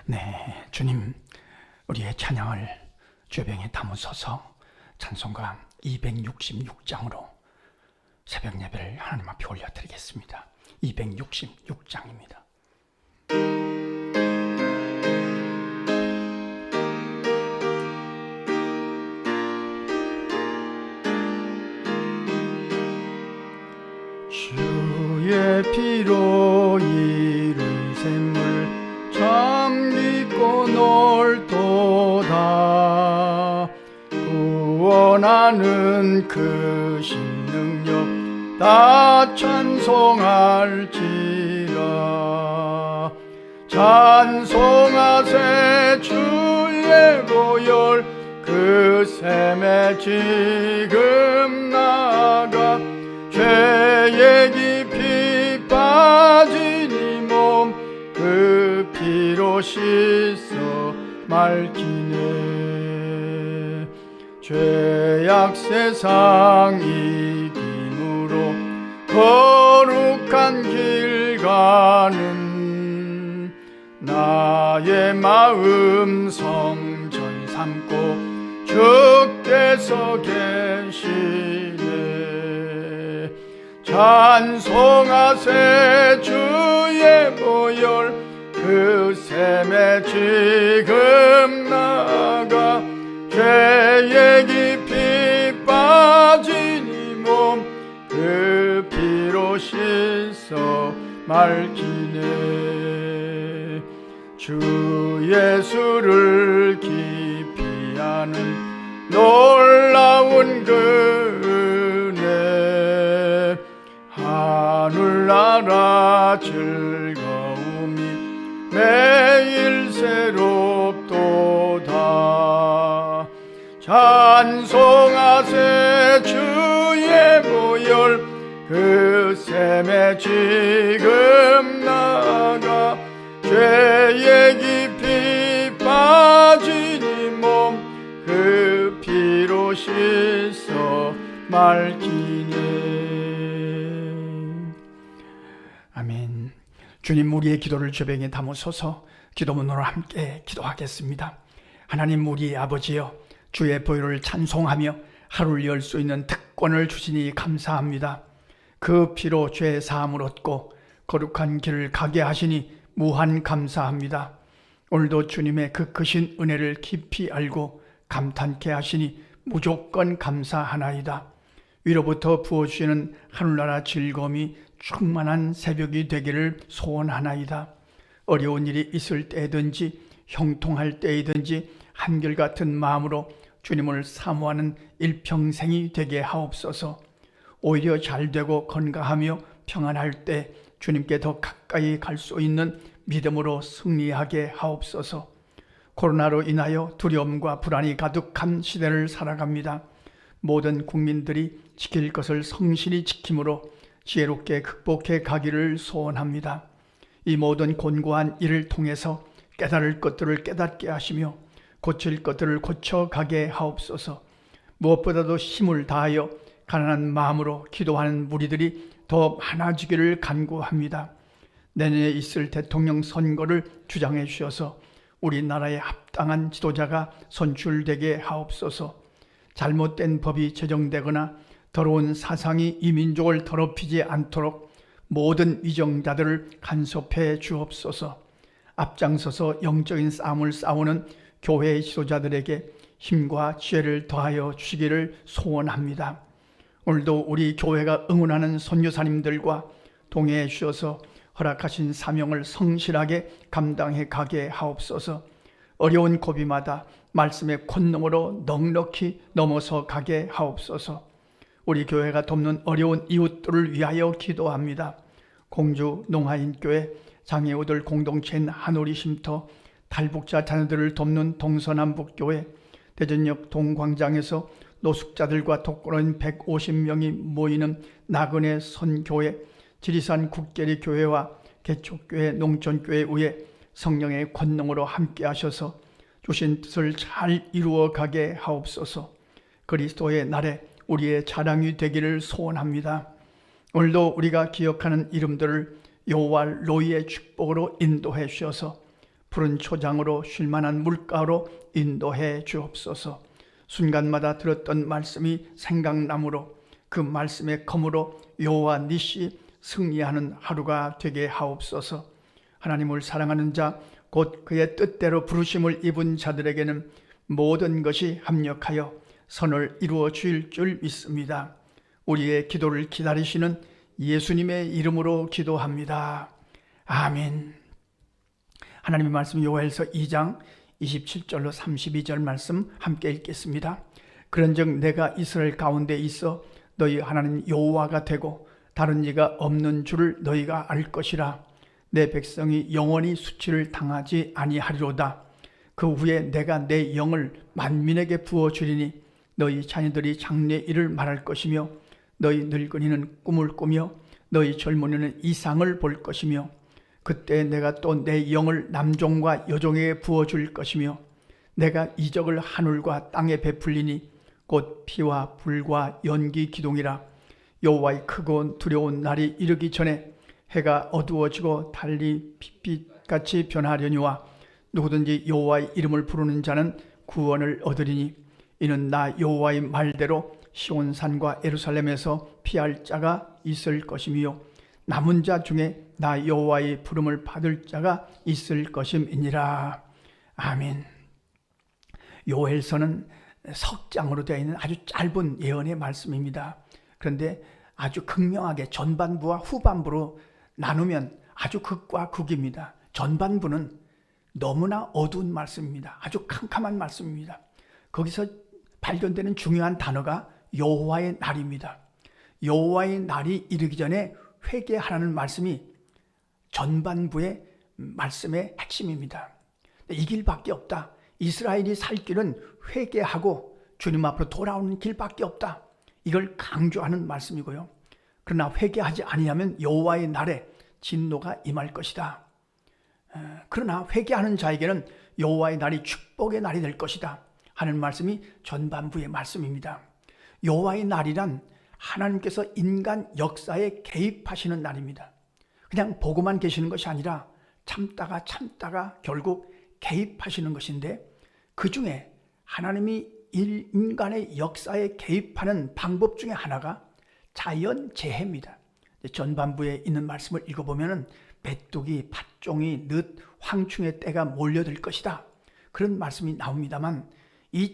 네, 주님, 우리의 찬양을 죄병에 담으소서. 찬송가 266장으로 새벽 예배를 하나님 앞에 올려드리겠습니다. 266장입니다. 주의 피로 이른 샘물 참 깊고 넓도다. 구원하는 크신 능력 다 찬송할지라. 찬송하세 주의 보혈 그 샘에 지금 나가. 죄에 깊이 빠진 이 몸 그 피로 씻어 맑히네. 죄악 세상 이김으로 거룩한 길 가는 나의 마음 성전 삼고 주께서 계시네. 찬송하세 주의 보혈 그 샘에 지금 나가. 죄에 깊이 빠진 이 몸 그 피로 씻어 맑히네. 주 예수를 깊이 아는 놀라운 그 은혜. 하늘나라 즐거움이 매일 새롭도다. 찬송하세 주의 보혈 그 샘에 지금 나가. 죄에 깊이 빠진 이 몸 그 피로 씻어 맑히네. 아멘. 주님, 우리의 기도를 죄병에 담으소서. 기도문으로 함께 기도하겠습니다. 하나님, 우리 아버지여, 주의 보혈을 찬송하며 하루를 열 수 있는 특권을 주시니 감사합니다. 그 피로 죄 사함을 얻고 거룩한 길을 가게 하시니 무한 감사합니다. 오늘도 주님의 그 크신 은혜를 깊이 알고 감탄케 하시니 무조건 감사하나이다. 위로부터 부어주시는 하늘나라 즐거움이 충만한 새벽이 되기를 소원하나이다. 어려운 일이 있을 때든지 형통할 때이든지 한결같은 마음으로 주님을 사모하는 일평생이 되게 하옵소서. 오히려 잘되고 건강하며 평안할 때 주님께 더 가까이 갈 수 있는 믿음으로 승리하게 하옵소서. 코로나로 인하여 두려움과 불안이 가득한 시대를 살아갑니다. 모든 국민들이 지킬 것을 성실히 지킴으로 지혜롭게 극복해 가기를 소원합니다. 이 모든 곤고한 일을 통해서 깨달을 것들을 깨닫게 하시며 고칠 것들을 고쳐가게 하옵소서. 무엇보다도 힘을 다하여 가난한 마음으로 기도하는 무리들이 더 많아지기를 간구합니다. 내년에 있을 대통령 선거를 주장해 주셔서 우리나라에 합당한 지도자가 선출되게 하옵소서. 잘못된 법이 제정되거나 더러운 사상이 이 민족을 더럽히지 않도록 모든 위정자들을 간섭해 주옵소서. 앞장서서 영적인 싸움을 싸우는 교회의 지도자들에게 힘과 지혜를 더하여 주시기를 소원합니다. 오늘도 우리 교회가 응원하는 선교사님들과 동행해 주셔서 허락하신 사명을 성실하게 감당해 가게 하옵소서. 어려운 고비마다 말씀의 권능으로 넉넉히 넘어서 가게 하옵소서. 우리 교회가 돕는 어려운 이웃들을 위하여 기도합니다. 공주 농하인교회, 장애우들 공동체인 한우리 쉼터, 탈북자 자녀들을 돕는 동서남북교회, 대전역 동광장에서 노숙자들과 독거노인 150명이 모이는 나그네 선교회, 지리산 국계리 교회와 개척교회, 농촌교회 위에 성령의 권능으로 함께 하셔서 주신 뜻을 잘 이루어 가게 하옵소서. 그리스도의 날에 우리의 자랑이 되기를 소원합니다. 오늘도 우리가 기억하는 이름들을 여호와 로이의 축복으로 인도해 주셔서 푸른 초장으로 쉴만한 물가로 인도해 주옵소서. 순간마다 들었던 말씀이 생각나므로 그 말씀의 검으로 여호와 니시 승리하는 하루가 되게 하옵소서. 하나님을 사랑하는 자, 곧 그의 뜻대로 부르심을 입은 자들에게는 모든 것이 합력하여 선을 이루어 주일 줄 믿습니다. 우리의 기도를 기다리시는 예수님의 이름으로 기도합니다. 아멘. 하나님의 말씀 요엘서 2장 27절로 32절 말씀 함께 읽겠습니다. 그런즉 내가 이스라엘 가운데 있어 너희 하나님 여호와가 되고 다른 이가 없는 줄을 너희가 알 것이라. 내 백성이 영원히 수치를 당하지 아니하리로다. 그 후에 내가 내 영을 만민에게 부어주리니 너희 자녀들이 장래 일을 말할 것이며 너희 늙은이는 꿈을 꾸며 너희 젊은이는 이상을 볼 것이며 그때 내가 또 내 영을 남종과 여종에게 부어줄 것이며 내가 이적을 하늘과 땅에 베풀리니 곧 피와 불과 연기 기둥이라. 여호와의 크고 두려운 날이 이르기 전에 해가 어두워지고 달리 빛빛같이 변하려니와 누구든지 여호와의 이름을 부르는 자는 구원을 얻으리니 이는 나 여호와의 말대로 시온산과 예루살렘에서 피할 자가 있을 것이며 남은 자 중에 나 여호와의 부름을 받을 자가 있을 것임이니라. 아멘. 요엘서는 석장으로 되어 있는 아주 짧은 예언의 말씀입니다. 그런데 아주 극명하게 전반부와 후반부로 나누면 아주 극과 극입니다. 전반부는 너무나 어두운 말씀입니다. 아주 캄캄한 말씀입니다. 거기서 발견되는 중요한 단어가 여호와의 날입니다. 여호와의 날이 이르기 전에 회개하라는 말씀이 전반부의 말씀의 핵심입니다. 이 길밖에 없다. 이스라엘이 살 길은 회개하고 주님 앞으로 돌아오는 길밖에 없다. 이걸 강조하는 말씀이고요. 그러나 회개하지 아니하면 여호와의 날에 진노가 임할 것이다. 그러나 회개하는 자에게는 여호와의 날이 축복의 날이 될 것이다 하는 말씀이 전반부의 말씀입니다. 여호와의 날이란 하나님께서 인간 역사에 개입하시는 날입니다. 그냥 보고만 계시는 것이 아니라 참다가 결국 개입하시는 것인데, 그 중에 하나님이 인간의 역사에 개입하는 방법 중에 하나가 자연재해입니다. 전반부에 있는 말씀을 읽어보면 메뚜기, 팥종이, 늦, 황충의 때가 몰려들 것이다, 그런 말씀이 나옵니다만, 이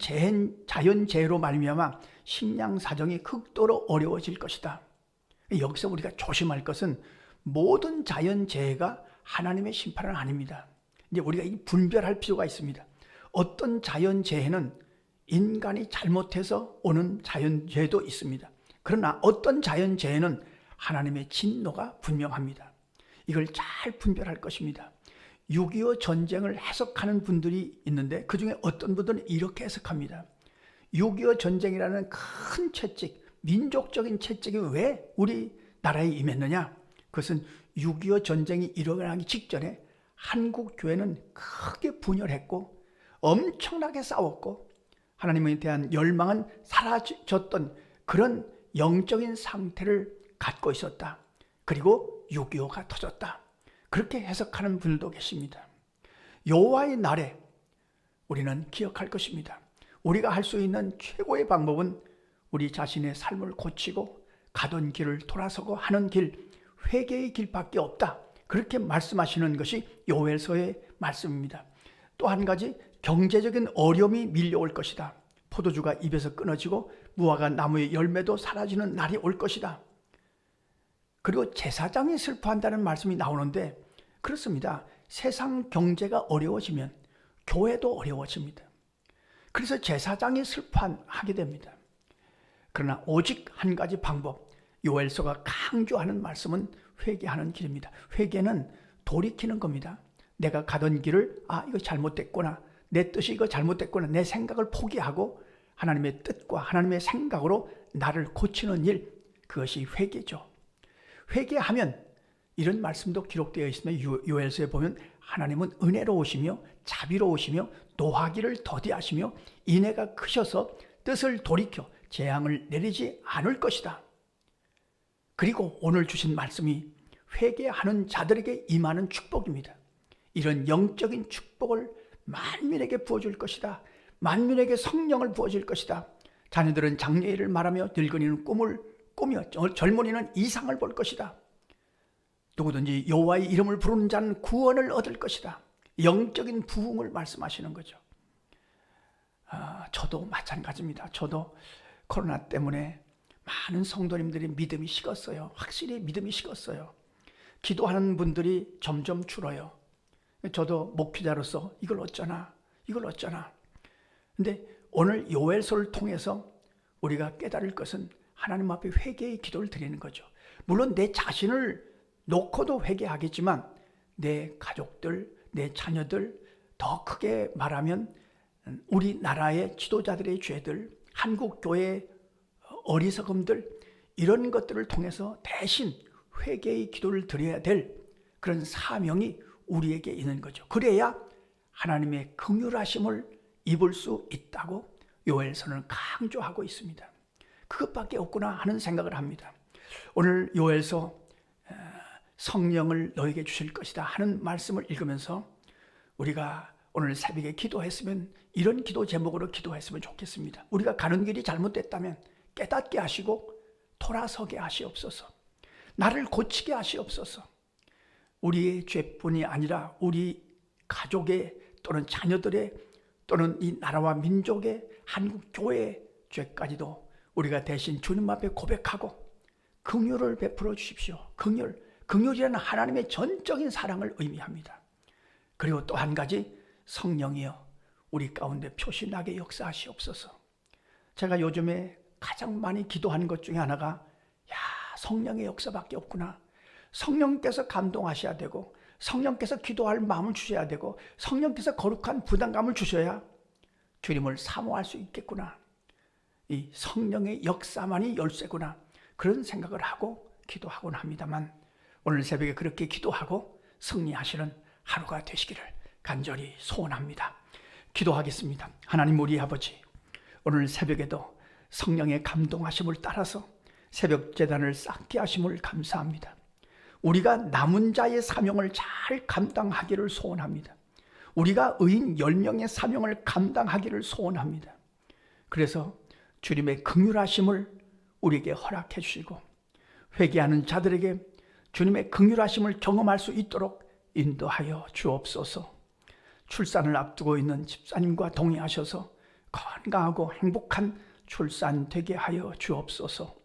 자연재해로 말미암아 식량 사정이 극도로 어려워질 것이다. 여기서 우리가 조심할 것은 모든 자연재해가 하나님의 심판은 아닙니다. 이제 우리가 분별할 필요가 있습니다. 어떤 자연재해는 인간이 잘못해서 오는 자연재해도 있습니다. 그러나 어떤 자연재해는 하나님의 진노가 분명합니다. 이걸 잘 분별할 것입니다. 6.25 전쟁을 해석하는 분들이 있는데 그 중에 어떤 분들은 이렇게 해석합니다. 6.25 전쟁이라는 큰 채찍, 민족적인 채찍이 왜 우리나라에 임했느냐? 그것은 6.25 전쟁이 일어나기 직전에 한국 교회는 크게 분열했고 엄청나게 싸웠고 하나님에 대한 열망은 사라졌던 그런 영적인 상태를 갖고 있었다. 그리고 6.25가 터졌다. 그렇게 해석하는 분들도 계십니다. 여호와의 날에 우리는 기억할 것입니다. 우리가 할 수 있는 최고의 방법은 우리 자신의 삶을 고치고 가던 길을 돌아서고 하는 길, 회개의 길밖에 없다. 그렇게 말씀하시는 것이 요엘서의 말씀입니다. 또 한 가지, 경제적인 어려움이 밀려올 것이다. 포도주가 입에서 끊어지고 무화과 나무의 열매도 사라지는 날이 올 것이다. 그리고 제사장이 슬퍼한다는 말씀이 나오는데 그렇습니다. 세상 경제가 어려워지면 교회도 어려워집니다. 그래서 제사장이 슬퍼하게 됩니다. 그러나 오직 한 가지 방법, 요엘서가 강조하는 말씀은 회개하는 길입니다. 회개는 돌이키는 겁니다. 내가 가던 길을 이거 잘못됐구나, 내 뜻이 이거 잘못됐구나, 내 생각을 포기하고 하나님의 뜻과 하나님의 생각으로 나를 고치는 일, 그것이 회개죠. 회개하면 이런 말씀도 기록되어 있으며 요엘서에 보면 하나님은 은혜로우시며 자비로우시며 노하기를 더디하시며 인애가 크셔서 뜻을 돌이켜 재앙을 내리지 않을 것이다. 그리고 오늘 주신 말씀이 회개하는 자들에게 임하는 축복입니다. 이런 영적인 축복을 만민에게 부어줄 것이다. 만민에게 성령을 부어줄 것이다. 자녀들은 장래일을 말하며 늙은이는 꾸며 젊은이는 이상을 볼 것이다. 누구든지 여호와의 이름을 부르는 자는 구원을 얻을 것이다. 영적인 부흥을 말씀하시는 거죠. 저도 마찬가지입니다. 저도 코로나 때문에 많은 성도님들이 믿음이 식었어요. 확실히 믿음이 식었어요. 기도하는 분들이 점점 줄어요. 저도 목회자로서 이걸 어쩌나. 근데 오늘 요엘서를 통해서 우리가 깨달을 것은 하나님 앞에 회개의 기도를 드리는 거죠. 물론 내 자신을 놓고도 회개하겠지만 내 가족들, 내 자녀들, 더 크게 말하면 우리나라의 지도자들의 죄들, 한국교회의 어리석음들, 이런 것들을 통해서 대신 회개의 기도를 드려야 될 그런 사명이 우리에게 있는 거죠. 그래야 하나님의 긍휼하심을 입을 수 있다고 요엘서는 강조하고 있습니다. 그것밖에 없구나 하는 생각을 합니다. 오늘 요엘서 성령을 너에게 주실 것이다 하는 말씀을 읽으면서 우리가 오늘 새벽에 기도했으면 이런 기도 제목으로 기도했으면 좋겠습니다. 우리가 가는 길이 잘못됐다면 깨닫게 하시고 돌아서게 하시옵소서. 나를 고치게 하시옵소서. 우리의 죄뿐이 아니라 우리 가족의 또는 자녀들의 또는 이 나라와 민족의 한국 교회의 죄까지도 우리가 대신 주님 앞에 고백하고 긍휼을 베풀어 주십시오. 긍휼이라는 하나님의 전적인 사랑을 의미합니다. 그리고 또 한 가지, 성령이여 우리 가운데 표시나게 역사하시옵소서. 제가 요즘에 가장 많이 기도하는 것 중에 하나가 성령의 역사밖에 없구나. 성령께서 감동하셔야 되고 성령께서 기도할 마음을 주셔야 되고 성령께서 거룩한 부담감을 주셔야 주님을 사모할 수 있겠구나. 이 성령의 역사만이 열쇠구나. 그런 생각을 하고 기도하곤 합니다만 오늘 새벽에 그렇게 기도하고 승리하시는 하루가 되시기를 간절히 소원합니다. 기도하겠습니다. 하나님 우리 아버지, 오늘 새벽에도 성령의 감동하심을 따라서 새벽 제단을 쌓게 하심을 감사합니다. 우리가 남은 자의 사명을 잘 감당하기를 소원합니다. 우리가 의인 10명의 사명을 감당하기를 소원합니다. 그래서 주님의 긍휼하심을 우리에게 허락해 주시고 회개하는 자들에게 주님의 긍휼하심을 경험할 수 있도록 인도하여 주옵소서. 출산을 앞두고 있는 집사님과 동의하셔서 건강하고 행복한 출산 되게 하여 주옵소서.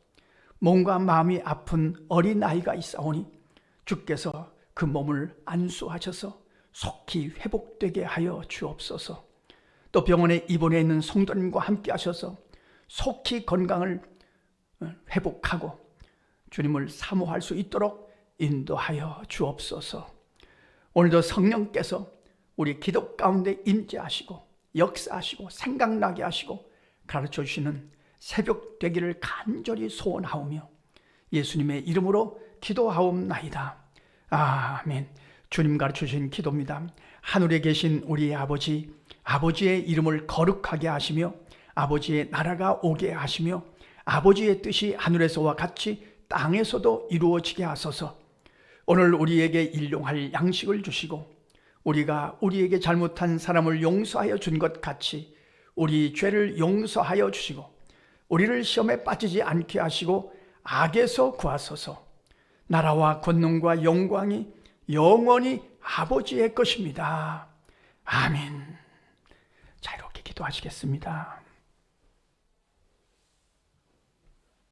몸과 마음이 아픈 어린아이가 있사오니 주께서 그 몸을 안수하셔서 속히 회복되게 하여 주옵소서. 또 병원에 입원해 있는 성도님과 함께 하셔서 속히 건강을 회복하고 주님을 사모할 수 있도록 인도하여 주옵소서. 오늘도 성령께서 우리 기도 가운데 임재하시고 역사하시고 생각나게 하시고 가르쳐 주시는 새벽 되기를 간절히 소원하오며 예수님의 이름으로 기도하옵나이다. 아멘. 주님 가르쳐 주신 기도입니다. 하늘에 계신 우리 아버지, 아버지의 이름을 거룩하게 하시며 아버지의 나라가 오게 하시며 아버지의 뜻이 하늘에서와 같이 땅에서도 이루어지게 하소서. 오늘 우리에게 일용할 양식을 주시고 우리가 우리에게 잘못한 사람을 용서하여 준 것 같이 우리 죄를 용서하여 주시고 우리를 시험에 빠지지 않게 하시고 악에서 구하소서. 나라와 권능과 영광이 영원히 아버지의 것입니다. 아멘. 자, 이렇게 기도하시겠습니다.